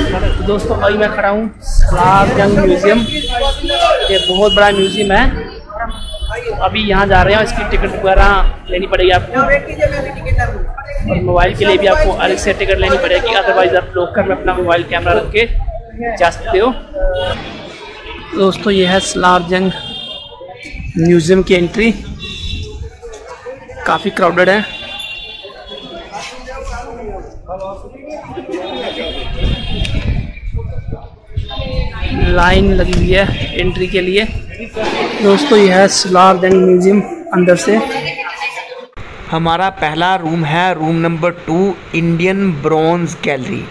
दोस्तों अभी मैं खड़ा हूँ सलार जंग म्यूजियम। ये बहुत बड़ा म्यूजियम है। अभी यहाँ जा रहे हैं, इसकी टिकट वगैरह लेनी पड़ेगी आपको, और मोबाइल के लिए भी आपको अलग से टिकट लेनी पड़ेगी, अदरवाइज आप लॉकर में अपना मोबाइल कैमरा रख के जा सकते हो। दोस्तों ये है सलार जंग म्यूजियम की एंट्री। काफ़ी क्राउडेड है। लाइन लगी हुई है एंट्री के लिए। दोस्तों यह है सलार जंग म्यूजियम अंदर से। हमारा पहला रूम है room number 2, Indian bronze gallery.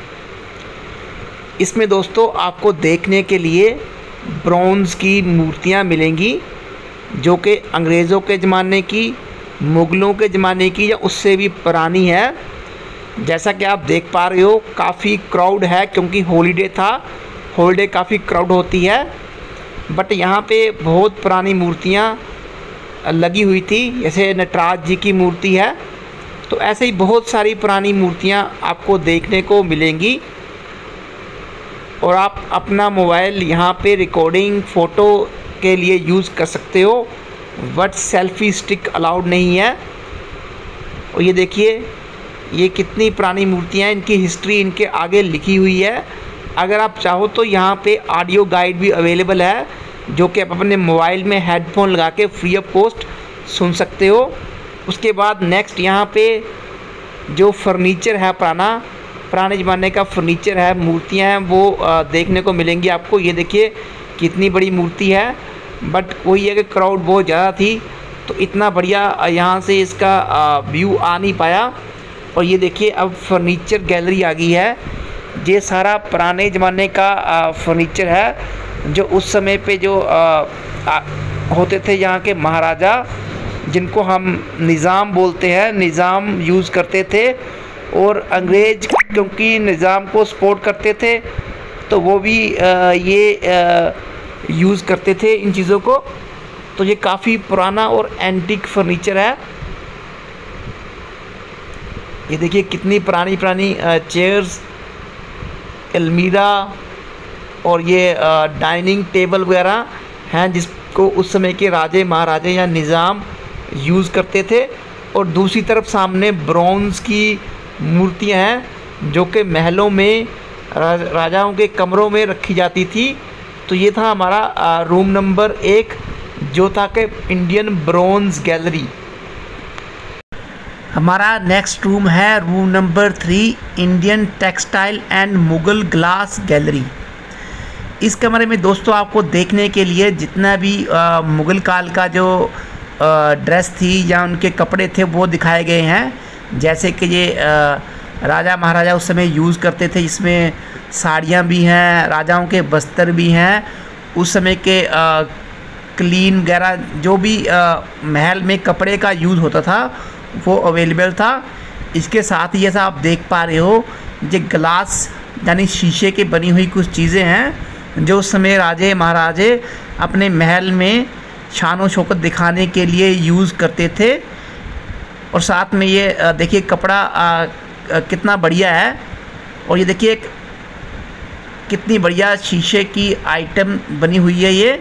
इसमें दोस्तों आपको देखने के लिए ब्रॉन्ज की मूर्तियां मिलेंगी, जो कि अंग्रेज़ों के ज़माने की, मुग़लों के ज़माने की या उससे भी पुरानी है। जैसा कि आप देख पा रहे हो काफ़ी क्राउड है, क्योंकि हॉलीडे था। हॉलीडे काफ़ी क्राउड होती है, बट यहाँ पे बहुत पुरानी मूर्तियाँ लगी हुई थी। जैसे नटराज जी की मूर्ति है, तो ऐसे ही बहुत सारी पुरानी मूर्तियाँ आपको देखने को मिलेंगी। और आप अपना मोबाइल यहाँ पे रिकॉर्डिंग फ़ोटो के लिए यूज़ कर सकते हो, बट सेल्फ़ी स्टिक अलाउड नहीं है। और ये देखिए ये कितनी पुरानी मूर्तियाँ, इनकी हिस्ट्री इनके आगे लिखी हुई है। अगर आप चाहो तो यहाँ पे ऑडियो गाइड भी अवेलेबल है, जो कि आप अपने मोबाइल में हेडफोन लगा के फ्री ऑफ कॉस्ट सुन सकते हो। उसके बाद नेक्स्ट यहाँ पे जो फर्नीचर है, पुराने ज़माने का फर्नीचर है, मूर्तियाँ हैं, वो देखने को मिलेंगी आपको। ये देखिए कितनी बड़ी मूर्ति है, बट वही है कि क्राउड बहुत ज़्यादा थी, तो इतना बढ़िया यहाँ से इसका व्यू आ नहीं पाया। और ये देखिए अब फर्नीचर गैलरी आ गई है। ये सारा पुराने ज़माने का फर्नीचर है, जो उस समय पे जो होते थे यहाँ के महाराजा, जिनको हम निज़ाम बोलते हैं, निज़ाम यूज़ करते थे। और अंग्रेज़ क्योंकि निज़ाम को सपोर्ट करते थे, तो वो भी ये यूज़ करते थे इन चीज़ों को। तो ये काफ़ी पुराना और एंटीक फर्नीचर है। ये देखिए कितनी पुरानी चेयर्स, अलमीरा और ये डाइनिंग टेबल वगैरह हैं, जिसको उस समय के राजे महाराजे या निज़ाम यूज़ करते थे। और दूसरी तरफ सामने ब्रॉन्ज़ की मूर्तियां हैं, जो कि महलों में राजाओं के कमरों में रखी जाती थी। तो ये था हमारा रूम नंबर 1, जो था कि इंडियन ब्रॉन्ज़ गैलरी। हमारा नेक्स्ट रूम है room number 3, Indian textile and Mughal glass gallery. इस कमरे में दोस्तों आपको देखने के लिए जितना भी मुग़ल काल का जो ड्रेस थी या उनके कपड़े थे वो दिखाए गए हैं। जैसे कि ये राजा महाराजा उस समय यूज़ करते थे। इसमें साड़ियाँ भी हैं, राजाओं के वस्त्र भी हैं, उस समय के क्लीन वगैरह जो भी महल में कपड़े का यूज़ होता था वो अवेलेबल था। इसके साथ ही जैसा आप देख पा रहे हो, ये ग्लास यानी शीशे की बनी हुई कुछ चीज़ें हैं, जो उस समय राजे महाराजे अपने महल में शान और शौकत दिखाने के लिए यूज़ करते थे। और साथ में ये देखिए कपड़ा कितना बढ़िया है। और ये देखिए कितनी बढ़िया शीशे की आइटम बनी हुई है ये,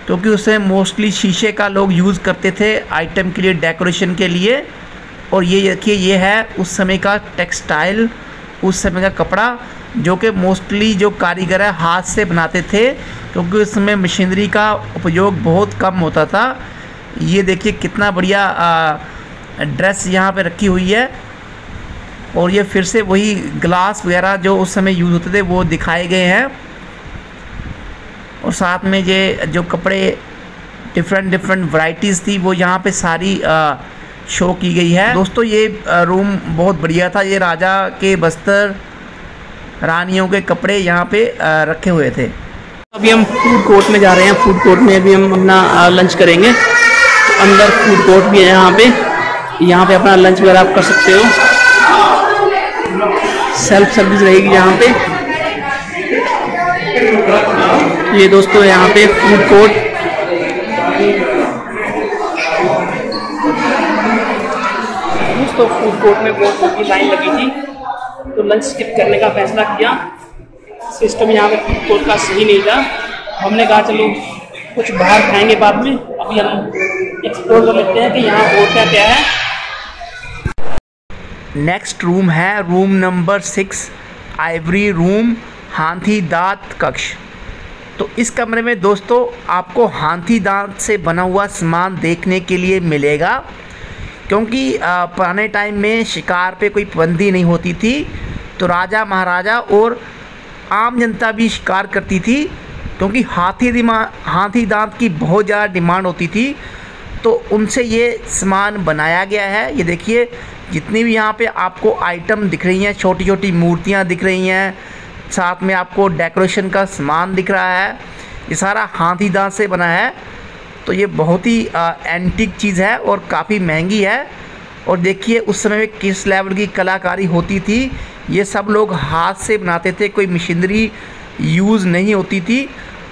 क्योंकि उससे मोस्टली शीशे का लोग यूज़ करते थे आइटम के लिए, डेकोरेशन के लिए। और ये देखिए ये है उस समय का टेक्सटाइल, उस समय का कपड़ा, जो कि मोस्टली जो कारीगर है हाथ से बनाते थे, क्योंकि उस समय मशीनरी का उपयोग बहुत कम होता था। ये देखिए कितना बढ़िया ड्रेस यहाँ पे रखी हुई है। और ये फिर से वही ग्लास वगैरह जो उस समय यूज़ होते थे वो दिखाए गए हैं। और साथ में ये जो कपड़े डिफरेंट वैरायटीज़ थी वो यहाँ पे सारी शो की गई है। दोस्तों ये रूम बहुत बढ़िया था। ये राजा के वस्त्र, रानियों के कपड़े यहाँ पे रखे हुए थे। अभी हम फूड कोर्ट में जा रहे हैं। फूड कोर्ट में अभी हम अपना लंच करेंगे। तो अंदर फूड कोर्ट भी है यहाँ पे अपना लंच वगैरह आप कर सकते हो। सेल्फ सर्विस रहेगी यहाँ पे। ये दोस्तों यहाँ पे फूड कोर्ट। दोस्तों फूड कोर्ट में बहुत लंबी लाइन लगी थी, तो लंच स्किप करने का फैसला किया। सिस्टम यहाँ पे फूड का सही नहीं था। हमने कहा चलो कुछ बाहर खाएंगे बाद में, अभी हम एक्सप्लोर कर लेते हैं कि यहाँ और क्या क्या है। नेक्स्ट रूम है रूम नंबर 6, आइवरी रूम, हाथी दांत कक्ष। तो इस कमरे में दोस्तों आपको हाथी दांत से बना हुआ सामान देखने के लिए मिलेगा, क्योंकि पुराने टाइम में शिकार पे कोई पाबंदी नहीं होती थी, तो राजा महाराजा और आम जनता भी शिकार करती थी, क्योंकि हाथी दांत की बहुत ज़्यादा डिमांड होती थी, तो उनसे ये सामान बनाया गया है। ये देखिए जितनी भी यहाँ पे आपको आइटम दिख रही हैं, छोटी छोटी मूर्तियाँ दिख रही हैं, साथ में आपको डेकोरेशन का सामान दिख रहा है, ये सारा हाथी दांत से बना है। तो ये बहुत ही एंटीक चीज़ है और काफ़ी महंगी है। और देखिए उस समय में किस लेवल की कलाकारी होती थी। ये सब लोग हाथ से बनाते थे, कोई मशीनरी यूज़ नहीं होती थी।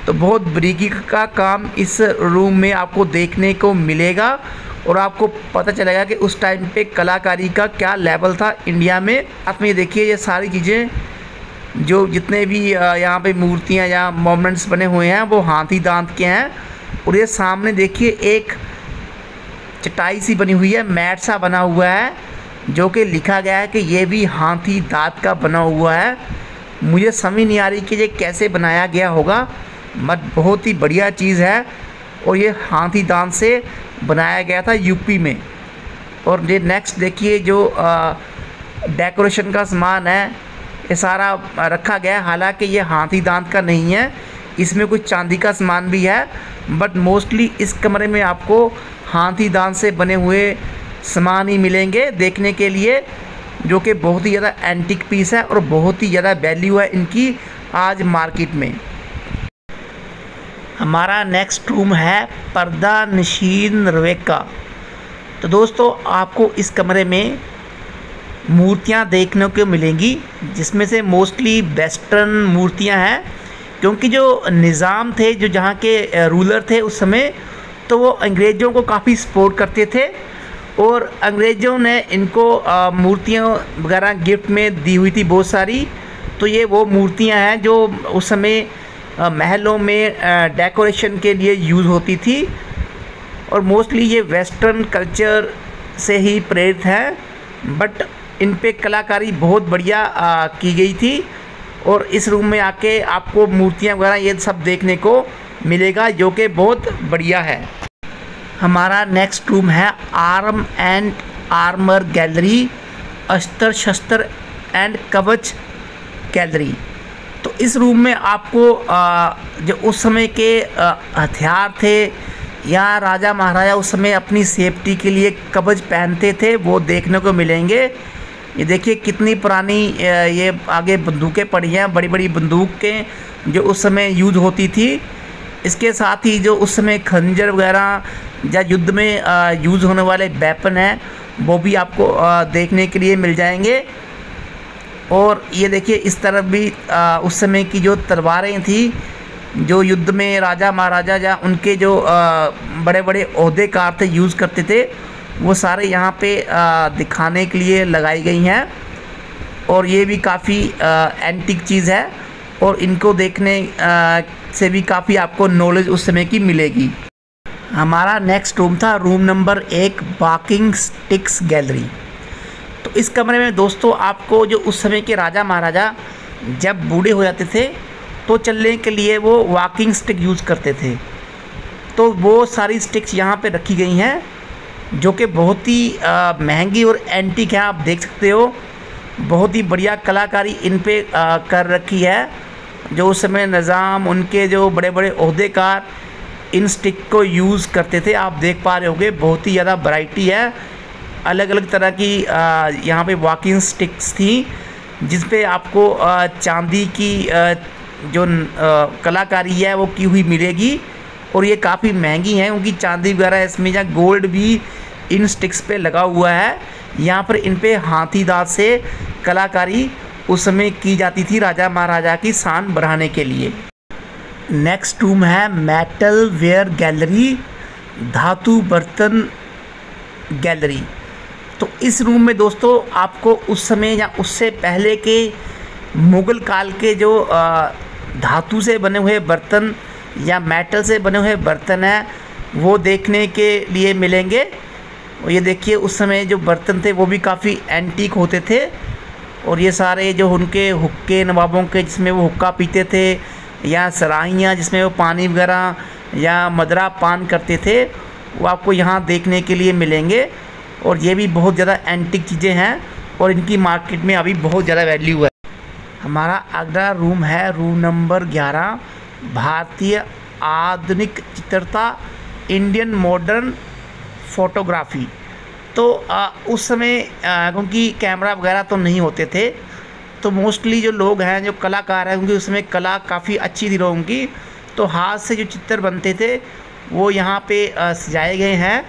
तो बहुत बारीकी का काम इस रूम में आपको देखने को मिलेगा और आपको पता चलेगा कि उस टाइम पे कलाकारी का क्या लेवल था इंडिया में। साथ में ये देखिए ये सारी चीज़ें जो जितने भी यहाँ पे मूर्तियाँ या मोमेंट्स बने हुए हैं वो हाथी दांत के हैं। और ये सामने देखिए एक चटाई सी बनी हुई है, मैट सा बना हुआ है, जो कि लिखा गया है कि ये भी हाथी दांत का बना हुआ है। मुझे समझ नहीं आ रही कि ये कैसे बनाया गया होगा, बट बहुत ही बढ़िया चीज़ है। और ये हाथी दांत से बनाया गया था यूपी में। और ये नेक्स्ट देखिए जो डेकोरेशन का सामान है ये सारा रखा गया है, हालांकि ये हाथी दांत का नहीं है, इसमें कुछ चांदी का सामान भी है, बट मोस्टली इस कमरे में आपको हाथी दांत से बने हुए सामान ही मिलेंगे देखने के लिए, जो कि बहुत ही ज़्यादा एंटीक पीस है और बहुत ही ज़्यादा वैल्यू है इनकी आज मार्केट में। हमारा नेक्स्ट रूम है पर्दा नशीन रेका। तो दोस्तों आपको इस कमरे में मूर्तियां देखने को मिलेंगी, जिसमें से मोस्टली वेस्टर्न मूर्तियां हैं, क्योंकि जो निज़ाम थे, जो जहाँ के रूलर थे उस समय, तो वो अंग्रेज़ों को काफ़ी सपोर्ट करते थे और अंग्रेज़ों ने इनको मूर्तियाँ वगैरह गिफ्ट में दी हुई थी बहुत सारी। तो ये वो मूर्तियाँ हैं जो उस समय महलों में डेकोरेशन के लिए यूज़ होती थी और मोस्टली ये वेस्टर्न कल्चर से ही प्रेरित है, बट इन पे कलाकारी बहुत बढ़िया की गई थी। और इस रूम में आके आपको मूर्तियाँ वगैरह ये सब देखने को मिलेगा, जो कि बहुत बढ़िया है। हमारा नेक्स्ट रूम है आर्म एंड आर्मर गैलरी, अस्त्र शस्त्र एंड कवच गैलरी। तो इस रूम में आपको जो उस समय के हथियार थे या राजा महाराजा उस समय अपनी सेफ्टी के लिए कवच पहनते थे वो देखने को मिलेंगे। ये देखिए कितनी पुरानी ये आगे बंदूकें पड़ी हैं, बड़ी बड़ी बंदूकें जो उस समय यूज़ होती थी। इसके साथ ही जो उस समय खंजर वगैरह या युद्ध में यूज़ होने वाले वेपन हैं वो भी आपको देखने के लिए मिल जाएंगे। और ये देखिए इस तरफ भी उस समय की जो तलवारें थी, जो युद्ध में राजा महाराजा या उनके जो बड़े बड़े ओहदेकार थे यूज़ करते थे, वो सारे यहाँ पे दिखाने के लिए लगाई गई हैं। और ये भी काफ़ी एंटीक चीज़ है और इनको देखने से भी काफ़ी आपको नॉलेज उस समय की मिलेगी। हमारा नेक्स्ट रूम था room number 1, walking sticks gallery. तो इस कमरे में दोस्तों आपको जो उस समय के राजा महाराजा जब बूढ़े हो जाते थे तो चलने के लिए वो वॉकिंग स्टिक यूज़ करते थे, तो वो सारी स्टिक्स यहाँ पे रखी गई हैं, जो कि बहुत ही महंगी और एंटीक है। आप देख सकते हो बहुत ही बढ़िया कलाकारी इन पे कर रखी है। जो उस समय निज़ाम, उनके जो बड़े बड़े ओहदेकार इन स्टिक को यूज़ करते थे, आप देख पा रहे होंगे बहुत ही ज़्यादा वैरायटी है। अलग अलग तरह की यहाँ पे वॉकिंग स्टिक्स थी, जिस पे आपको चांदी की जो कलाकारी है वो की हुई मिलेगी और ये काफ़ी महंगी हैं, क्योंकि चांदी वगैरह इसमें या गोल्ड भी इन स्टिक्स पे लगा हुआ है। यहाँ पर इन पे हाथी दांत से कलाकारी उस समय की जाती थी राजा महाराजा की शान बढ़ाने के लिए। नेक्स्ट रूम है मेटल वेयर गैलरी, धातु बर्तन गैलरी। तो इस रूम में दोस्तों आपको उस समय या उससे पहले के मुग़ल काल के जो धातु से बने हुए बर्तन या मेटल से बने हुए बर्तन हैं वो देखने के लिए मिलेंगे। और ये देखिए उस समय जो बर्तन थे वो भी काफ़ी एंटीक होते थे। और ये सारे जो उनके हुक्के नवाबों के जिसमें वो हुक्का पीते थे या सराहियाँ जिसमें वो पानी वगैरह या मदरा पान करते थे वो आपको यहाँ देखने के लिए मिलेंगे। और ये भी बहुत ज़्यादा एंटीक चीज़ें हैं और इनकी मार्केट में अभी बहुत ज़्यादा वैल्यू है। हमारा अगला रूम है रूम नंबर 11, भारतीय आधुनिक चित्रता, इंडियन मॉडर्न फ़ोटोग्राफ़ी। तो उस समय क्योंकि कैमरा वगैरह तो नहीं होते थे तो मोस्टली जो लोग हैं जो कलाकार हैं क्योंकि उस समय कला काफ़ी अच्छी थी लोगों की, तो हाथ से जो चित्र बनते थे वो यहाँ पे सजाए गए हैं।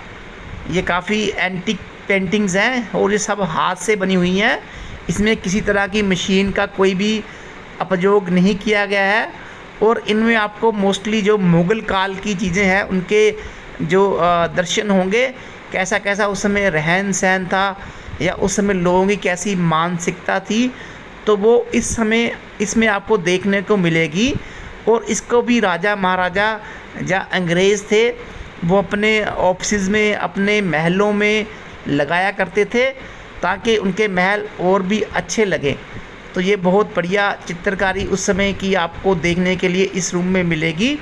ये काफ़ी एंटीक पेंटिंग्स हैं और ये सब हाथ से बनी हुई हैं। इसमें किसी तरह की मशीन का कोई भी उपयोग नहीं किया गया है। और इनमें आपको मोस्टली जो मुग़ल काल की चीज़ें हैं उनके जो दर्शन होंगे, कैसा कैसा उस समय रहन सहन था या उस समय लोगों की कैसी मानसिकता थी, तो वो इस समय इसमें आपको देखने को मिलेगी। और इसको भी राजा महाराजा या अंग्रेज़ थे वो अपने ऑफिस में अपने महलों में लगाया करते थे ताकि उनके महल और भी अच्छे लगें। तो ये बहुत बढ़िया चित्रकारी उस समय की आपको देखने के लिए इस रूम में मिलेगी।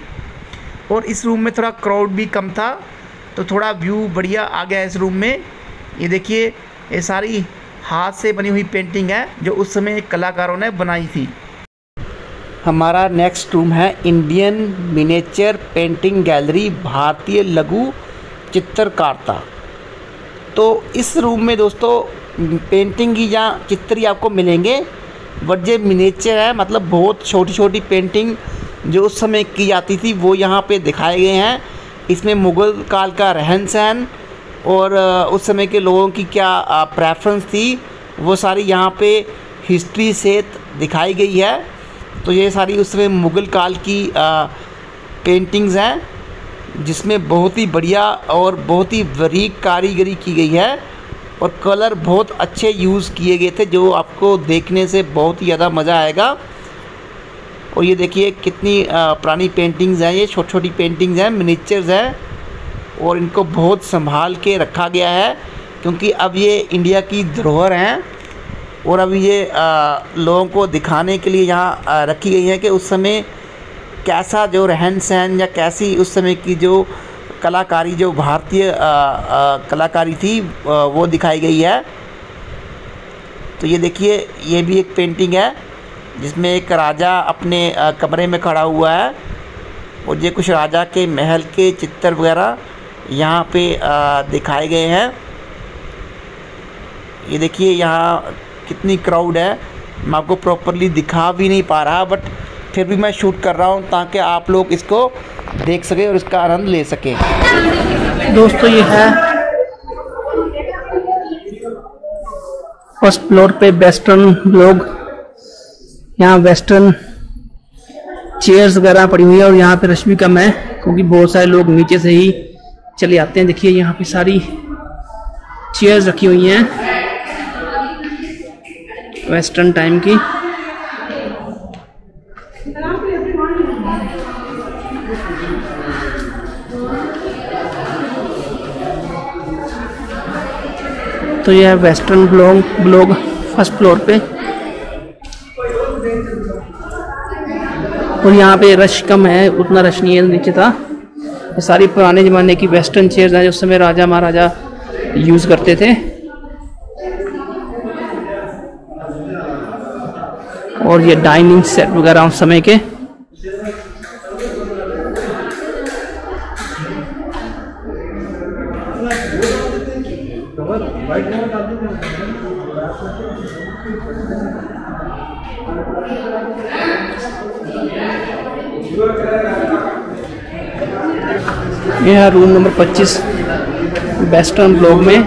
और इस रूम में थोड़ा क्राउड भी कम था तो थोड़ा व्यू बढ़िया आ गया इस रूम में। ये देखिए ये सारी हाथ से बनी हुई पेंटिंग है जो उस समय कलाकारों ने बनाई थी। हमारा नेक्स्ट रूम है इंडियन मिनिएचर पेंटिंग गैलरी, भारतीय लघु चित्रकारिता। तो इस रूम में दोस्तों पेंटिंग या चित्र ही आपको मिलेंगे, बट ये मिनिएचर है, मतलब बहुत छोटी छोटी पेंटिंग जो उस समय की जाती थी वो यहाँ पे दिखाए गए हैं। इसमें मुग़ल काल का रहन सहन और उस समय के लोगों की क्या प्रेफरेंस थी वो सारी यहाँ पे हिस्ट्री से दिखाई गई है। तो ये सारी उस समय मुग़ल काल की पेंटिंग्स हैं जिसमें बहुत ही बढ़िया और बहुत ही बारीक कारीगरी की गई है और कलर बहुत अच्छे यूज़ किए गए थे जो आपको देखने से बहुत ही ज़्यादा मज़ा आएगा। और ये देखिए कितनी पुरानी पेंटिंग्स हैं, ये छोटी छोटी पेंटिंग्स हैं, मिनिएचर्स हैं और इनको बहुत संभाल के रखा गया है क्योंकि अब ये इंडिया की धरोहर हैं। और अभी ये लोगों को दिखाने के लिए यहाँ रखी गई है कि उस समय कैसा जो रहन सहन या कैसी उस समय की जो कलाकारी जो भारतीय कलाकारी थी वो दिखाई गई है। तो ये देखिए ये भी एक पेंटिंग है जिसमें एक राजा अपने कमरे में खड़ा हुआ है और ये कुछ राजा के महल के चित्र वगैरह यहाँ पे दिखाए गए हैं। ये देखिए यहाँ कितनी क्राउड है, मैं आपको प्रॉपरली दिखा भी नहीं पा रहा बट फिर भी मैं शूट कर रहा हूँ ताकि आप लोग इसको देख सकें और इसका आनंद ले सकें। दोस्तों ये है फर्स्ट फ्लोर पे वेस्टर्न ब्लॉग, यहाँ वेस्टर्न चेयर्स वगैरह पड़ी हुई है और यहाँ पे रश भी कम है क्योंकि बहुत सारे लोग नीचे से ही चले आते हैं। देखिए यहाँ पे सारी चेयर्स रखी हुई हैं वेस्टर्न टाइम की। तो यह है वेस्टर्न ब्लॉग फर्स्ट फ्लोर पे और यहाँ पे रश कम है, उतना रश नहीं है नीचे था। ये सारी पुराने ज़माने की वेस्टर्न चेयर्स हैं जो उस समय राजा महाराजा यूज़ करते थे। और ये डाइनिंग सेट वगैरह उस समय के। ये है रूम नंबर 25 वेस्टर्न ब्लॉक में।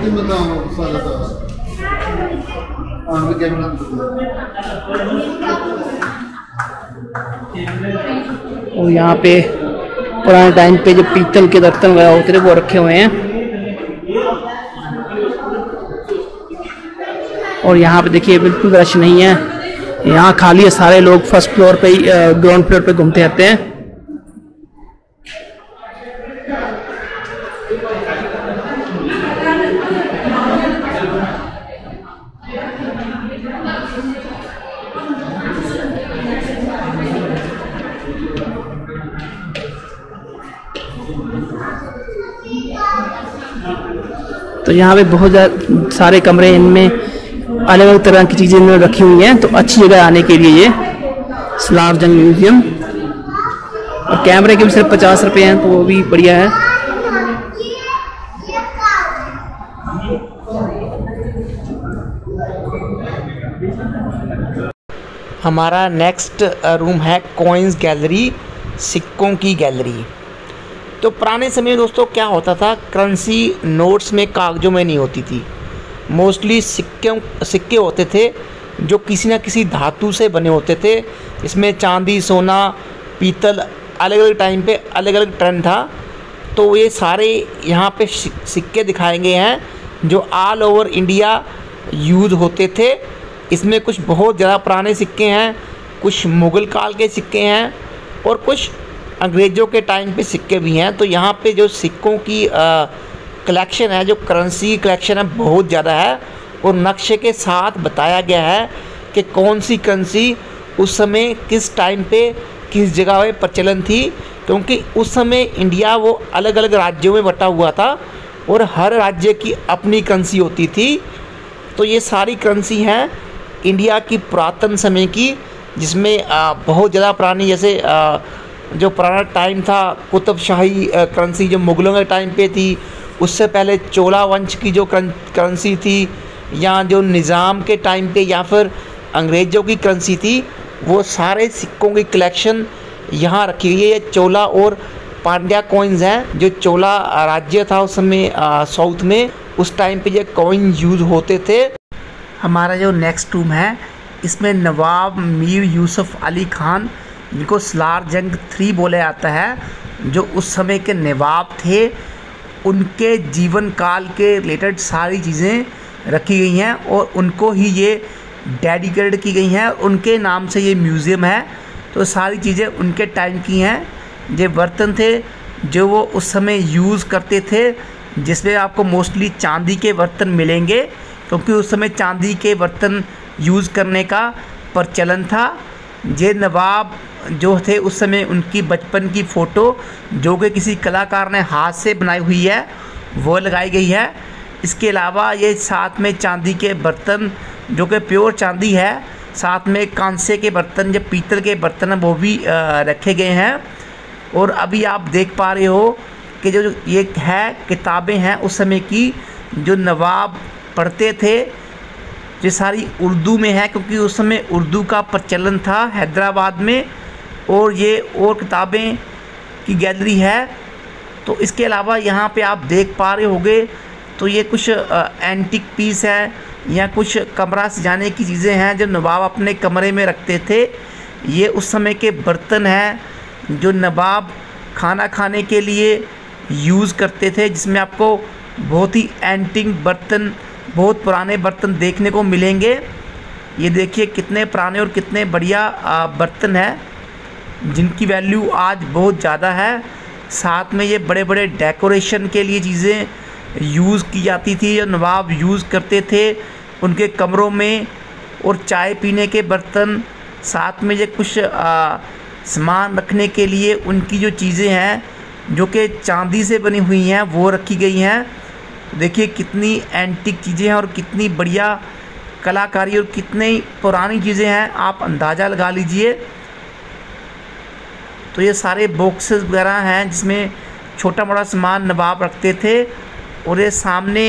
और यहाँ पे पुराने टाइम पे जो पीतल के बर्तन वगैरह होते थे वो रखे हुए हैं। और यहाँ पे देखिए बिल्कुल रश नहीं है यहाँ खाली है, सारे लोग फर्स्ट फ्लोर पे ही, ग्राउंड फ्लोर पे घूमते रहते हैं। तो यहाँ पे बहुत सारे कमरे, इनमें अलग अलग तरह की चीज़ें इन्होंने रखी हुई हैं। तो अच्छी जगह आने के लिए ये सलार जंग म्यूजियम। और कैमरे के भी सिर्फ 50 रुपये हैं, तो वो भी बढ़िया है। हमारा नेक्स्ट रूम है कॉइन्स गैलरी, सिक्कों की गैलरी। तो पुराने समय में दोस्तों क्या होता था, करेंसी नोट्स में कागज़ों में नहीं होती थी, मोस्टली सिक्के होते थे जो किसी न किसी धातु से बने होते थे। इसमें चांदी, सोना, पीतल, अलग अलग टाइम पे अलग अलग ट्रेंड था। तो ये सारे यहाँ पे सिक्के दिखाए गए हैं जो ऑल ओवर इंडिया यूज़ होते थे। इसमें कुछ बहुत ज़्यादा पुराने सिक्के हैं, कुछ मुग़ल काल के सिक्के हैं और कुछ अंग्रेज़ों के टाइम पे सिक्के भी हैं। तो यहाँ पे जो सिक्कों की कलेक्शन है, जो करेंसी कलेक्शन है, बहुत ज़्यादा है और नक्शे के साथ बताया गया है कि कौन सी करेंसी उस समय किस टाइम पे किस जगह पे प्रचलन थी। क्योंकि उस समय इंडिया वो अलग अलग राज्यों में बटा हुआ था और हर राज्य की अपनी करेंसी होती थी। तो ये सारी करेंसी हैं इंडिया की पुरातन समय की, जिसमें बहुत ज़्यादा पुरानी, जैसे जो पुराना टाइम था कुतुबशाही करेंसी जो मुग़लों के टाइम पे थी, उससे पहले चोला वंश की जो करेंसी थी, या जो निज़ाम के टाइम पे या फिर अंग्रेज़ों की करेंसी थी, वो सारे सिक्कों की कलेक्शन यहाँ रखी हुई है। ये चोला और पांड्या कॉइन्स हैं। जो चोला राज्य था उस समय साउथ में, उस टाइम पे ये कॉइन यूज़ होते थे। हमारा जो नेक्स्ट रूम है, इसमें नवाब मीर यूसुफ अली खान, जिनको सलार जंग 3 बोला जाता है, जो उस समय के नवाब थे, उनके जीवन काल के रिलेटेड सारी चीज़ें रखी गई हैं और उनको ही ये डेडिकेट की गई हैं। उनके नाम से ये म्यूज़ियम है। तो सारी चीज़ें उनके टाइम की हैं। ये बर्तन थे जो वो उस समय यूज़ करते थे, जिसमें आपको मोस्टली चांदी के बर्तन मिलेंगे, क्योंकि उस समय चांदी के बर्तन यूज़ करने का प्रचलन था। ये नवाब जो थे उस समय, उनकी बचपन की फ़ोटो जो कि किसी कलाकार ने हाथ से बनाई हुई है, वो लगाई गई है। इसके अलावा ये साथ में चांदी के बर्तन जो कि प्योर चांदी है, साथ में कांसे के बर्तन, जो पीतल के बर्तन हैं, वो भी रखे गए हैं। और अभी आप देख पा रहे हो कि जो ये है किताबें हैं उस समय की, जो नवाब पढ़ते थे, ये सारी उर्दू में है, क्योंकि उस समय उर्दू का प्रचलन था हैदराबाद में। और ये और किताबें की गैलरी है। तो इसके अलावा यहाँ पे आप देख पा रहे होंगे, तो ये कुछ एंटिक पीस है या कुछ कमरा सजाने की चीज़ें हैं जो नवाब अपने कमरे में रखते थे। ये उस समय के बर्तन हैं जो नवाब खाना खाने के लिए यूज़ करते थे, जिसमें आपको बहुत ही एंटिक बर्तन, बहुत पुराने बर्तन देखने को मिलेंगे। ये देखिए कितने पुराने और कितने बढ़िया बर्तन हैं, जिनकी वैल्यू आज बहुत ज़्यादा है। साथ में ये बड़े बड़े डेकोरेशन के लिए चीज़ें यूज़ की जाती थी, जो नवाब यूज़ करते थे उनके कमरों में। और चाय पीने के बर्तन, साथ में ये कुछ सामान रखने के लिए उनकी जो चीज़ें हैं जो कि चांदी से बनी हुई हैं, वो रखी गई हैं। देखिए कितनी एंटिक चीज़ें हैं और कितनी बढ़िया कलाकारी और कितनी पुरानी चीज़ें हैं, आप अंदाज़ा लगा लीजिए। तो ये सारे बॉक्सेस वगैरह हैं जिसमें छोटा मोटा सामान नवाब रखते थे। और ये सामने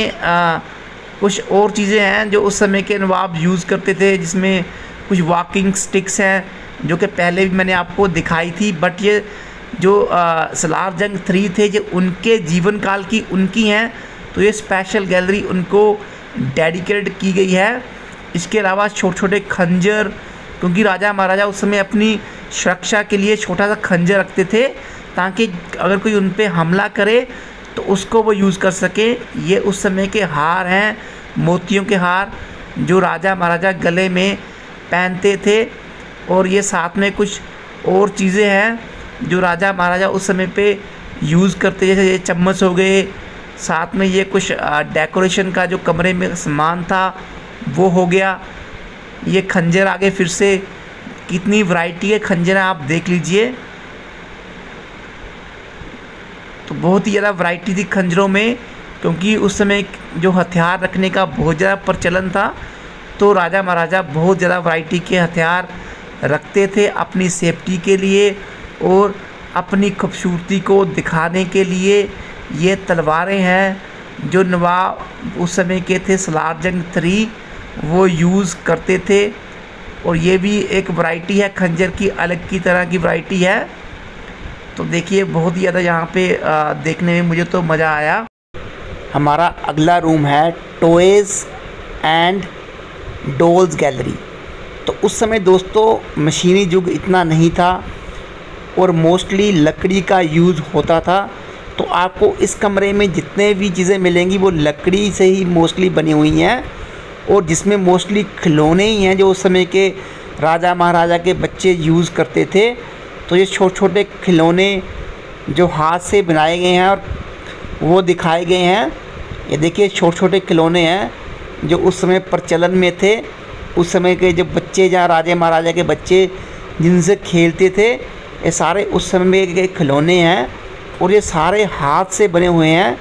कुछ और चीज़ें हैं जो उस समय के नवाब यूज़ करते थे, जिसमें कुछ वॉकिंग स्टिक्स हैं जो कि पहले भी मैंने आपको दिखाई थी। बट ये जो सलार जंग 3 थे, ये उनके जीवन काल की उनकी हैं, तो ये स्पेशल गैलरी उनको डेडिकेट की गई है। इसके अलावा छोटे छोटे खंजर, क्योंकि राजा महाराजा उस समय अपनी सुरक्षा के लिए छोटा सा खंजर रखते थे, ताकि अगर कोई उन पे हमला करे तो उसको वो यूज़ कर सके। ये उस समय के हार हैं, मोतियों के हार, जो राजा महाराजा गले में पहनते थे। और ये साथ में कुछ और चीज़ें हैं जो राजा महाराजा उस समय पे यूज़ करते, जैसे ये चम्मच हो गए, साथ में ये कुछ डेकोरेशन का जो कमरे में सामान था वो हो गया। ये खंजर आगे फिर से कितनी वैरायटी है खंजर है, आप देख लीजिए। तो बहुत ही ज़्यादा वैरायटी थी खंजरों में, क्योंकि उस समय जो हथियार रखने का बहुत ज़्यादा प्रचलन था, तो राजा महाराजा बहुत ज़्यादा वैरायटी के हथियार रखते थे अपनी सेफ्टी के लिए और अपनी खूबसूरती को दिखाने के लिए। ये तलवारें हैं जो नवाब उस समय के थे सलार जंग 3 वो यूज़ करते थे। और ये भी एक वैरायटी है खंजर की, अलग की तरह की वैरायटी है। तो देखिए बहुत ही ज़्यादा यहाँ पे देखने में मुझे तो मज़ा आया। हमारा अगला रूम है टॉयज़ एंड डॉल्स गैलरी। तो उस समय दोस्तों मशीनी युग इतना नहीं था और मोस्टली लकड़ी का यूज़ होता था। तो आपको इस कमरे में जितने भी चीज़ें मिलेंगी वो लकड़ी से ही मोस्टली बनी हुई हैं, और जिसमें मोस्टली खिलौने ही हैं जो उस समय के राजा महाराजा के बच्चे यूज़ करते थे। तो ये छोटे छोटे खिलौने जो हाथ से बनाए गए हैं और वो दिखाए गए हैं। ये देखिए छोटे छोटे खिलौने हैं जो उस समय प्रचलन में थे। उस समय के जो बच्चे जहाँ राजा महाराजा के बच्चे जिनसे खेलते थे, ये सारे उस समय के खिलौने हैं और ये सारे हाथ से बने हुए हैं,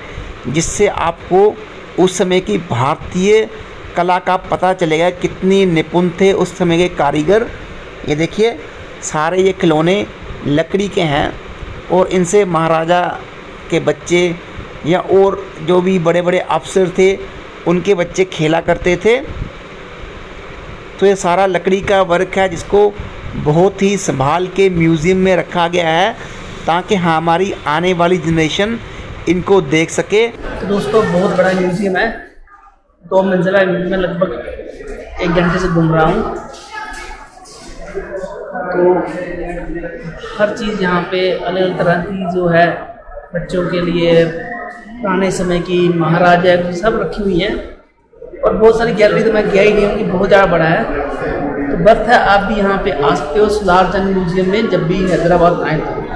जिससे आपको उस समय की भारतीय कला का पता चलेगा कितनी निपुण थे उस समय के कारीगर। ये देखिए सारे ये खिलौने लकड़ी के हैं और इनसे महाराजा के बच्चे या और जो भी बड़े बड़े अफसर थे उनके बच्चे खेला करते थे। तो ये सारा लकड़ी का वर्क है जिसको बहुत ही संभाल के म्यूज़ियम में रखा गया है ताकि हमारी आने वाली जनरेशन इनको देख सके। दोस्तों बहुत बड़ा म्यूज़ियम है, 2 मंजिला म्यूज़ियम में लगभग 1 घंटे से घूम रहा हूँ। तो हर चीज़ यहाँ पे अलग अलग तरह की जो है बच्चों के लिए पुराने समय की महाराजा की सब रखी हुई हैं। और बहुत सारी गैलरी तो मैं गया ही नहीं हूँ कि बहुत ज़्यादा बड़ा है। तो बर्थ है आप भी यहाँ पे आ सकते हो सलार जंग म्यूज़ियम में जब भी हैदराबाद आए तो।